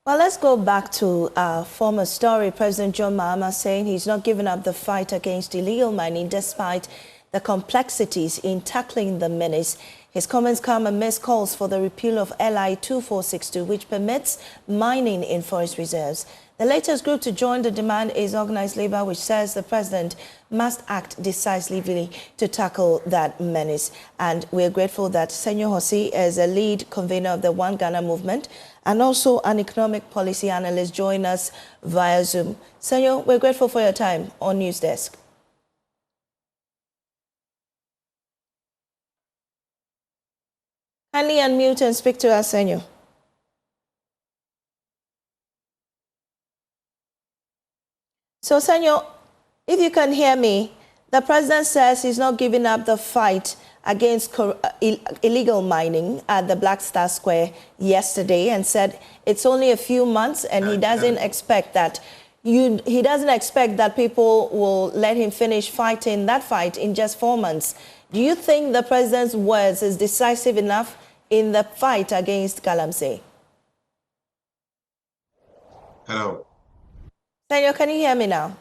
Well, let's go back to our former story. President John Mahama saying he's not giving up the fight against illegal mining despite the complexities in tackling the menace. His comments come amidst calls for the repeal of LI 2462, which permits mining in forest reserves. The latest group to join the demand is Organized Labour, which says the president must act decisively to tackle that menace. And we're grateful that Senyo Hosi is a lead convener of the One Ghana movement and also an economic policy analyst, join us via Zoom. Senyo, we're grateful for your time on News Desk. Kindly unmute and speak to us, Senyo. So, Senyo, if you can hear me, the president says he's not giving up the fight against illegal mining at the Black Star Square yesterday and said it's only a few months and he doesn't expect that people will let him finish fighting that fight in just 4 months. Do you think the president's words is decisive enough in the fight against galamsey? Hello. Senyo, can you hear me now?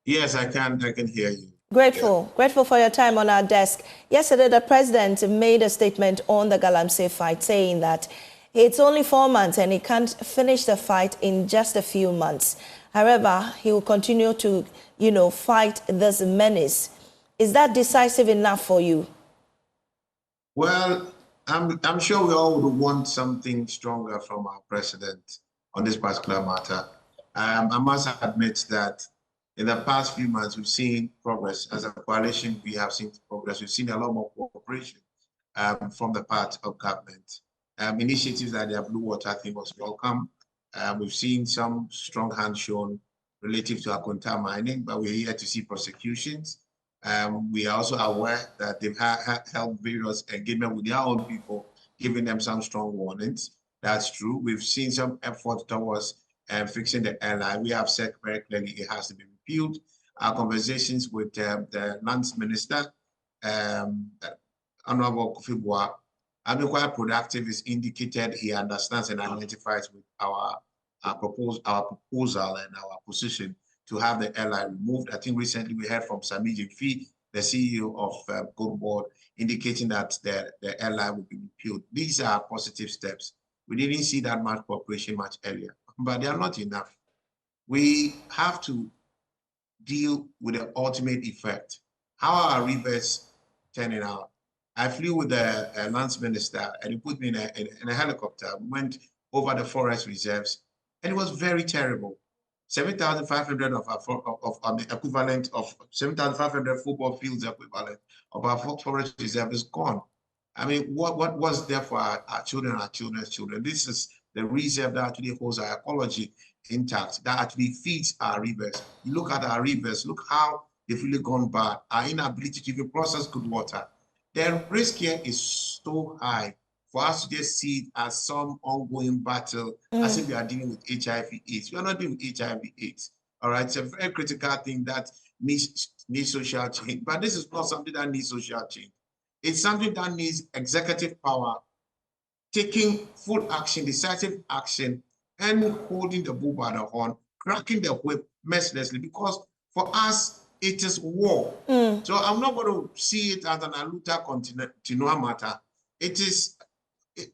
Yes, I can hear you. Grateful for your time on our desk. Yesterday, the president made a statement on the galamsey fight saying that it's only 4 months and he can't finish the fight in just a few months. However, he will continue to, fight this menace. Is that decisive enough for you? Well, I'm sure we all would want something stronger from our president on this particular matter. I must admit that in the past few months, we've seen progress. As a coalition, we have seen progress. We've seen a lot more cooperation from the part of government. Initiatives like the Blue Water thing was welcome. We've seen some strong hands shown relative to continua mining, but we're here to see prosecutions. We are also aware that they've held various engagement with their own people, giving them some strong warnings. That's true. We've seen some effort towards fixing the airline. We have said very clearly it has to be repealed. Our conversations with the lands minister, Honorable Kofi Boa, have been quite productive. He's indicated he understands and identifies with our proposal and our position to have the airline removed. I think recently we heard from Samiji Fee, the CEO of Gold Board, indicating that the airline will be repealed. These are positive steps. We didn't see that much cooperation much earlier, but they are not enough. We have to deal with the ultimate effect. How are our rivers turning out? I flew with the lands minister and he put me in a helicopter. We went over the forest reserves and it was very terrible. 7,500 of the equivalent of 7,500 football fields equivalent of our forest reserve is gone. I mean, what was there for our children, our children's children? This is the reserve that actually holds our ecology intact, that actually feeds our rivers. You look at our rivers, look how they've really gone bad. Our inability to even process good water. The risk here is so high for us to just see it as some ongoing battle, as if we are dealing with HIV/AIDS. We are not dealing with HIV/AIDS. All right, it's a very critical thing that needs social change. But this is not something that needs social change. It's something that needs executive power, taking full action, decisive action, and holding the bull by the horn, cracking the whip mercilessly, because for us, it is war. So I'm not going to see it as an luta continua matter. It is,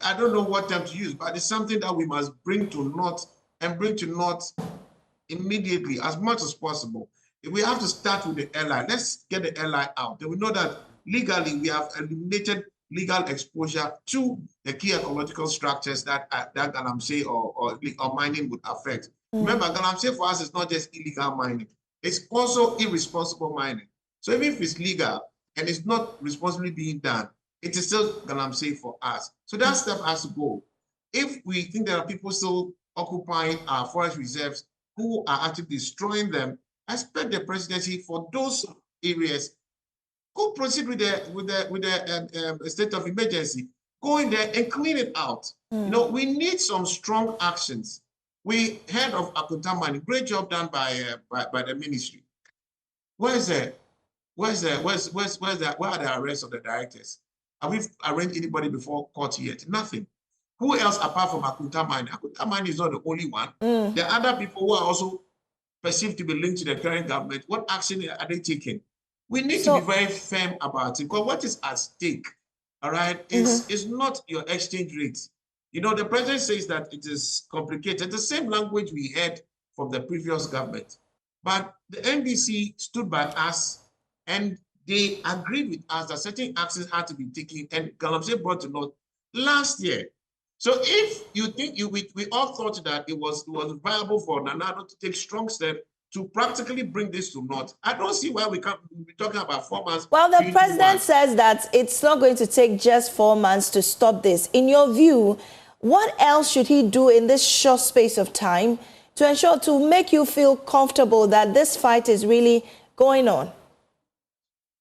I don't know what term to use, but it's something that we must bring to naught and bring to naught immediately as much as possible. If we have to start with the airline, let's get the airline out. Then we know that legally we have eliminated legal exposure to the key ecological structures that galamsey or mining would affect. Remember, galamsey for us is not just illegal mining. It's also irresponsible mining. So even if it's legal and it's not responsibly being done, it is still galamsey for us. So that step has to go. If we think there are people still occupying our forest reserves who are actually destroying them, I expect the presidency for those areas go proceed with the state of emergency. Go in there and clean it out. We need some strong actions. We heard of continua mining, great job done by the ministry. Where are the arrests of the directors? Have we arraigned anybody before court yet? Nothing. Who else apart from Akunta Mine? Akunta Mine is not the only one. There are other people who are also perceived to be linked to the current government. What action are they taking? We need to be very firm about it, because what is at stake, all right, is not your exchange rate. You know, the president says that it is complicated. The same language we heard from the previous government. But the NDC stood by us and they agreed with us that certain actions had to be taken, and galamsey brought to note last year. So if you think we all thought that it was viable for Nanado to take strong steps to practically bring this to naught, I don't see why we can't be talking about 4 months. Well, the president says that it's not going to take just 4 months to stop this. In your view, what else should he do in this short space of time to ensure, to make you feel comfortable that this fight is really going on?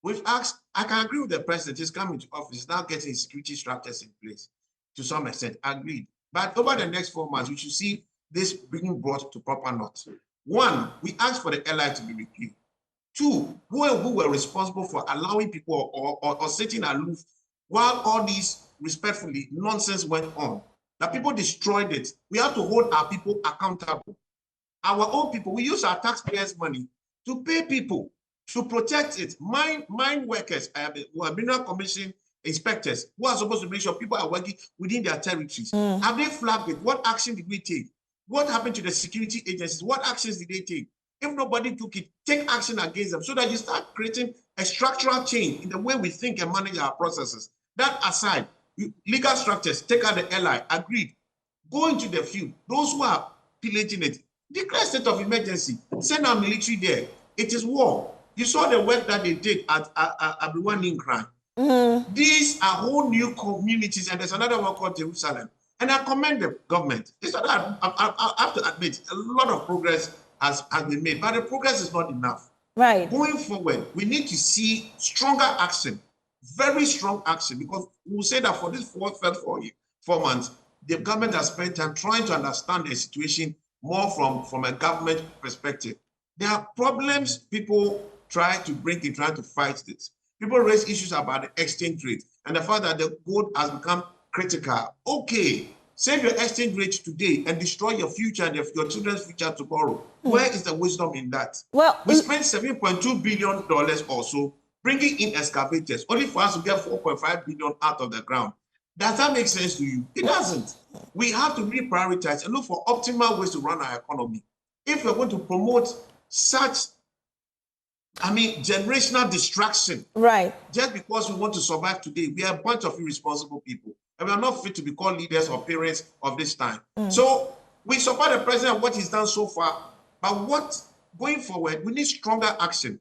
We've asked, I can agree with the president. He's coming to office, now getting security structures in place to some extent, agreed. But over the next 4 months, we should see this being brought to proper knot. One, we asked for the LI to be reviewed. Two, who were responsible for allowing people or sitting aloof while all these respectfully nonsense went on. That people destroyed it. We have to hold our people accountable. Our own people, we use our taxpayers' money to pay people to protect it. Mine workers, mineral commission inspectors who are supposed to make sure people are working within their territories. Have they flagged it? What action did we take? What happened to the security agencies? What actions did they take? If nobody took it, take action against them so that you start creating a structural change in the way we think and manage our processes. That aside, legal structures, take out the LI, agreed. Go into the field. Those who are pillaging it, declare state of emergency, send our military there. It is war. You saw the work that they did at Abiwani Crime. These are whole new communities, and there's another one called Jerusalem. And I commend the government. It's not that I have to admit, a lot of progress has been made, but the progress is not enough. Right. Going forward, we need to see stronger action, very strong action, because we'll say that for this first 4 months, the government has spent time trying to understand the situation more from a government perspective. There are problems people try to bring in trying to fight this. People raise issues about the exchange rate and the fact that the gold has become critical. Okay, save your exchange rate today and destroy your future and your children's future tomorrow. Where is the wisdom in that? Well, we spent $7.2 billion or so bringing in excavators, only for us to get 4.5 billion out of the ground. Does that make sense to you? It doesn't. We have to reprioritize and look for optimal ways to run our economy. If we're going to promote such, generational distraction, right, just because we want to survive today, we are a bunch of irresponsible people, and we are not fit to be called leaders or parents of this time. So we support the president and what he's done so far, but going forward, we need stronger action.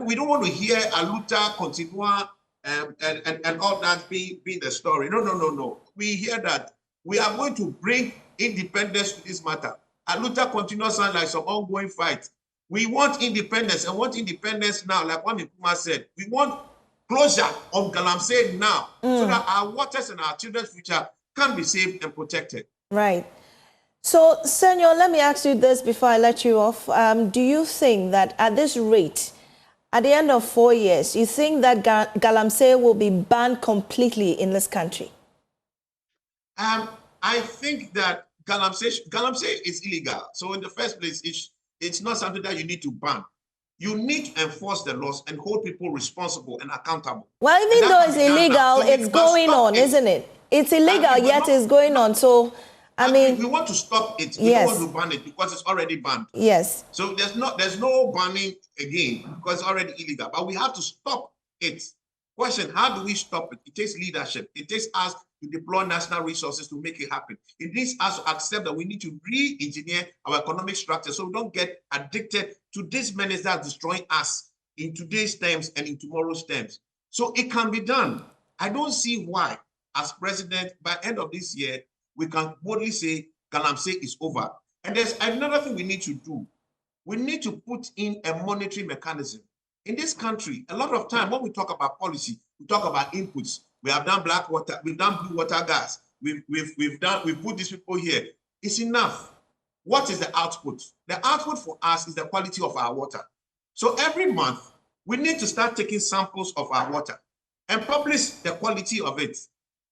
We don't want to hear a luta, continua, and all that being the story. No. We hear that we are going to bring independence to this matter. A luta continua sounds like some ongoing fight. We want independence, and want independence now, like what Nkuma said. We want closure of galamsey now, so that our waters and our children's future can be saved and protected. Right. So, Senyo, let me ask you this before I let you off. Do you think that at this rate, at the end of 4 years, you think that galamsey will be banned completely in this country? I think that galamsey is illegal. So in the first place, it's not something that you need to ban. You need to enforce the laws and hold people responsible and accountable. Well, even though it's illegal, it's going on, isn't it? It's illegal, yet it's going on. So, we want to stop it. We don't want to ban it because it's already banned. Yes. So there's no banning again because it's already illegal. But we have to stop it. Question, how do we stop it? It takes leadership. It takes us to deploy national resources to make it happen. It needs us to accept that we need to re-engineer our economic structure so we don't get addicted to this menace that's destroying us in today's terms and in tomorrow's terms. So it can be done. I don't see why, as president, by the end of this year, we can boldly say galamsey is over. And there's another thing we need to do. We need to put in a monetary mechanism. In this country, a lot of time when we talk about policy, we talk about inputs. We have done black water, we've done blue water gas, we've put these people here. It's enough. What is the output? The output for us is the quality of our water. So every month, we need to start taking samples of our water and publish the quality of it.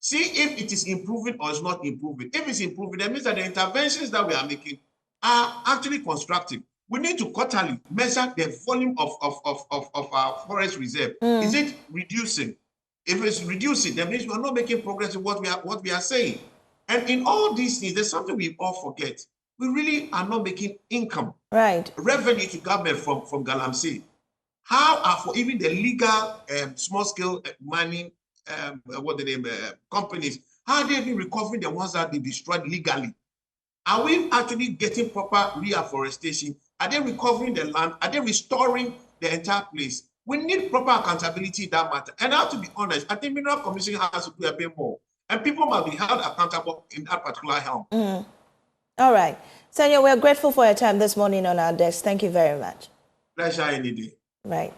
See if it is improving or it's not improving. If it's improving, that means that the interventions that we are making are actually constructive. We need to quarterly measure the volume of our forest reserve. Is it reducing? If it's reducing, that means we are not making progress in what we are saying. And in all these things, there's something we all forget. We really are not making income, revenue to government from galamsey. How are for even the legal small-scale mining companies, how are they even recovering the ones that they destroyed legally? Are we actually getting proper reforestation? Are they recovering the land? Are they restoring the entire place? We need proper accountability in that matter. And I have to be honest, I think Mineral Commission has to do a bit more. And people must be held accountable in that particular helm. All right. Senyo, we're grateful for your time this morning on our desk. Thank you very much. Pleasure any day. Right.